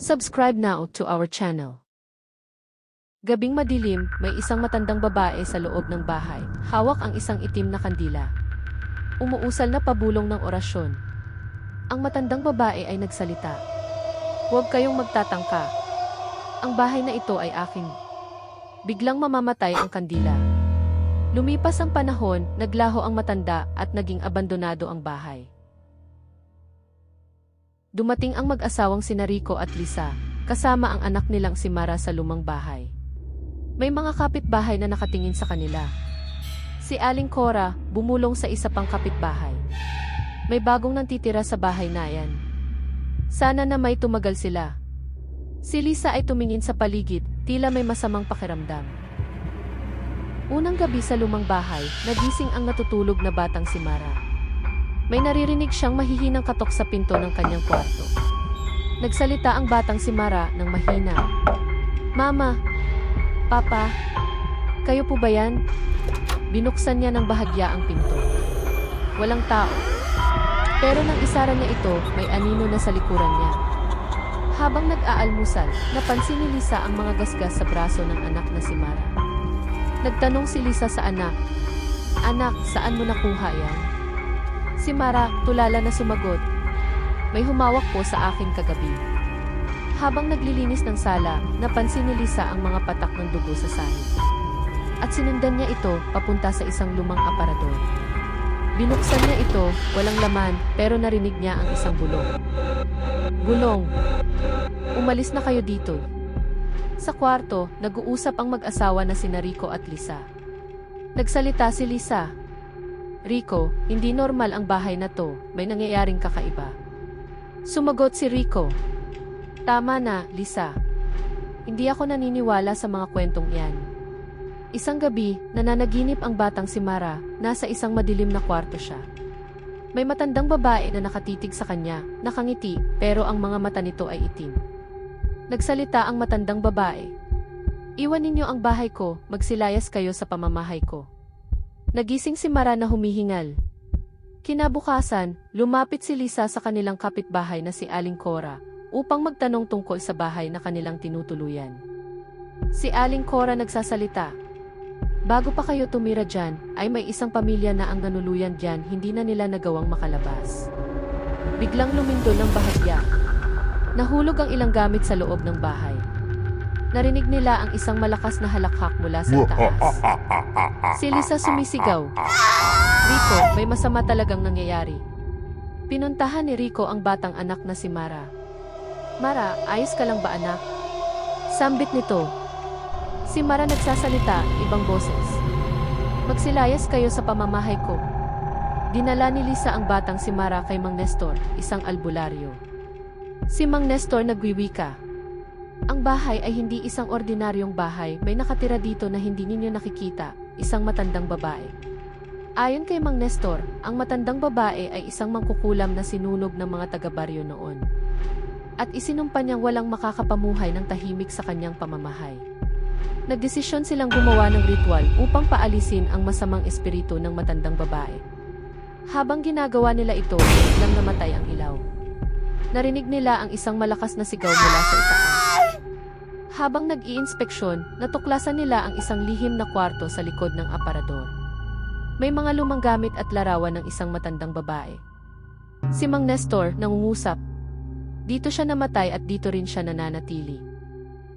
Subscribe now to our channel. Gabing madilim, may isang matandang babae sa loob ng bahay. Hawak ang isang itim na kandila. Umuusal na pabulong ng orasyon. Ang matandang babae ay nagsalita. "Huwag kayong magtatangka. Ang bahay na ito ay akin." Biglang mamamatay ang kandila. Lumipas ang panahon, naglaho ang matanda at naging abandonado ang bahay. Dumating ang mag-asawang sina Rico at Lisa, kasama ang anak nilang si Mara sa lumang bahay. May mga kapitbahay na nakatingin sa kanila. Si Aling Cora, bumulong sa isa pang kapitbahay. May bagong nantitira sa bahay na yan. Sana na may tumagal sila. Si Lisa ay tumingin sa paligid, tila may masamang pakiramdam. Unang gabi sa lumang bahay, nagising ang natutulog na batang si Mara. May naririnig siyang mahihinang katok sa pinto ng kanyang kwarto. Nagsalita ang batang si Mara ng mahina. "Mama, Papa, kayo po ba yan?" Binuksan niya ng bahagya ang pinto. Walang tao. Pero nang isara niya ito, may anino na sa likuran niya. Habang nag-aalmusal, napansin ni Lisa ang mga gasgas sa braso ng anak na si Mara. Nagtanong si Lisa sa anak, "Anak, saan mo nakuha yan?" Si Mara, tulala na sumagot, "May humawak po sa akin kagabi." Habang naglilinis ng sala, napansin ni Lisa ang mga patak ng dugo sa sahig. At sinundan niya ito papunta sa isang lumang aparador. Binuksan niya ito, walang laman, pero narinig niya ang isang bulong. "Bulong, umalis na kayo dito." Sa kwarto, nag-uusap ang mag-asawa na sina Rico at Lisa. Nagsalita si Lisa. "Rico, hindi normal ang bahay na to, may nangyayaring kakaiba." Sumagot si Rico. "Tama na, Lisa. Hindi ako naniniwala sa mga kwentong yan." Isang gabi, nananaginip ang batang si Mara, nasa isang madilim na kwarto siya. May matandang babae na nakatitig sa kanya, nakangiti, pero ang mga mata nito ay itim. Nagsalita ang matandang babae. "Iwan ninyo ang bahay ko, magsilayas kayo sa pamamahay ko." Nagising si Mara na humihingal. Kinabukasan, lumapit si Lisa sa kanilang kapitbahay na si Aling Cora upang magtanong tungkol sa bahay na kanilang tinutuluyan. Si Aling Cora nagsasalita. "Bago pa kayo tumira dyan, ay may isang pamilya na ang nanuluyan dyan, hindi na nila nagawang makalabas." Biglang lumindol ng bahagya. Nahulog ang ilang gamit sa loob ng bahay. Narinig nila ang isang malakas na halakhak mula sa taas. Si Lisa sumisigaw. "Rico, may masama talagang nangyayari." Pinuntahan ni Rico ang batang anak na si Mara. "Mara, ayos ka lang ba anak?" Sambit nito. Si Mara nagsasalita, ibang boses. "Magsilayas kayo sa pamamahay ko." Dinala ni Lisa ang batang si Mara kay Mang Nestor, isang albularyo. Si Mang Nestor nagwiwika. "Ang bahay ay hindi isang ordinaryong bahay, may nakatira dito na hindi ninyo nakikita, isang matandang babae." Ayon kay Mang Nestor, ang matandang babae ay isang mangkukulam na sinunog ng mga taga-baryo noon. At isinumpa niyang walang makakapamuhay ng tahimik sa kanyang pamamahay. Nagdesisyon silang gumawa ng ritual upang paalisin ang masamang espiritu ng matandang babae. Habang ginagawa nila ito, biglang namatay ang ilaw. Narinig nila ang isang malakas na sigaw mula sa itaas. Habang nag-iinspeksyon, natuklasan nila ang isang lihim na kwarto sa likod ng aparador. May mga lumang gamit at larawan ng isang matandang babae. Si Mang Nestor, nangungusap. Dito siya namatay at dito rin siya nananatili.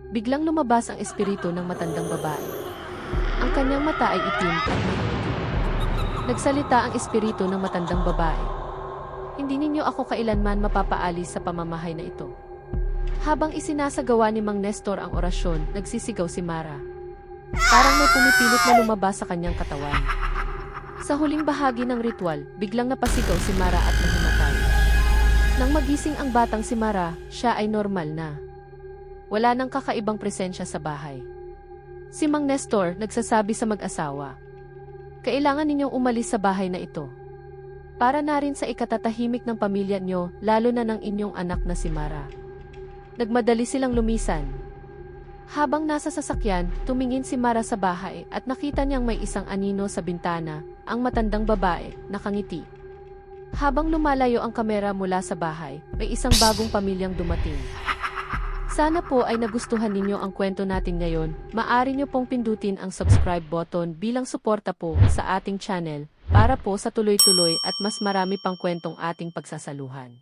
Biglang lumabas ang espiritu ng matandang babae. Ang kanyang mata ay itim at nakangiti. Nagsalita ang espiritu ng matandang babae. "Hindi ninyo ako kailanman mapapaalis sa pamamahay na ito." Habang isinasagawa ni Mang Nestor ang orasyon, nagsisigaw si Mara. Parang may pumipilit na lumabas sa kanyang katawan. Sa huling bahagi ng ritual, biglang napasigaw si Mara at nahimatay. Nang magising ang batang si Mara, siya ay normal na. Wala nang kakaibang presensya sa bahay. Si Mang Nestor nagsasabi sa mag-asawa, "Kailangan ninyong umalis sa bahay na ito. Para na rin sa ikatatahimik ng pamilya nyo, lalo na ng inyong anak na si Mara." Nagmadali silang lumisan. Habang nasa sasakyan, tumingin si Mara sa bahay at nakita niyang may isang anino sa bintana, ang matandang babae, nakangiti. Habang lumalayo ang kamera mula sa bahay, may isang bagong pamilyang dumating. Sana po ay nagustuhan ninyo ang kwento natin ngayon. Maaari nyo pong pindutin ang subscribe button bilang suporta po sa ating channel para po sa tuloy-tuloy at mas marami pang kwentong ating pagsasaluhan.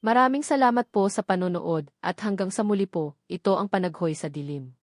Maraming salamat po sa panonood at hanggang sa muli po, ito ang Panaghoy sa Dilim.